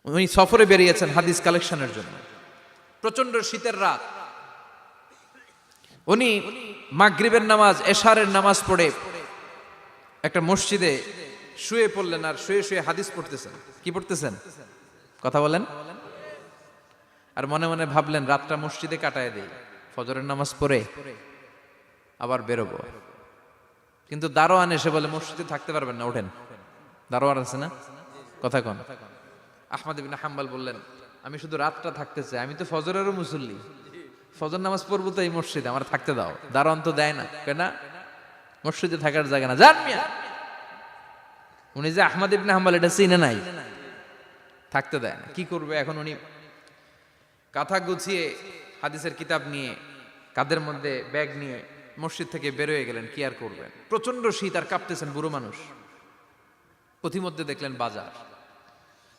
উনি সফরে বেরিয়েছেন হাদিস কালেকশনের জন্য। প্রচন্ড শীতের রাত, উনি মাগরিবের নামাজ, এশারের নামাজ পড়ে একটা মসজিদে শুয়ে পড়লেন, আর শুয়ে শুয়ে হাদিস পড়তেছেন। কি পড়তেছেন? কথা বলেন। আর মনে মনে ভাবলেন রাতটা মসজিদে কাটায় দেই, ফজরের নামাজ পড়ে আবার বেরোবো। কিন্তু দারোয়ান এসে বলে মসজিদে থাকতে পারবেন না, ওঠেন। দারোয়ান আছে না, কথা কন। আহমদ ইবনে হাম্বল বললেন, আমি শুধু রাতটা থাকতে চাই, আমি তো ফজরেরও মুসল্লি, ফজর নামাজ পড়বো তো এই মসজিদে, আমার থাকতে দাও। দারোয়ান তো দেয় না, কেনা মসজিদে থাকার জায়গা না, যান মিয়া। উনি যে আহমদ ইবনে হাম্বল এটা চিনে নাই, থাকতে দেয় না। কি করবে এখন? উনি কাঁথা গুছিয়ে হাদিসের কিতাব নিয়ে কাঁধের মধ্যে ব্যাগ নিয়ে মসজিদ থেকে বেরোয় গেলেন। কি আর করবেন, প্রচন্ড শীত, আর কাঁপতেছেন বুড়ো মানুষ। পথিমধ্যে দেখলেন বাজার।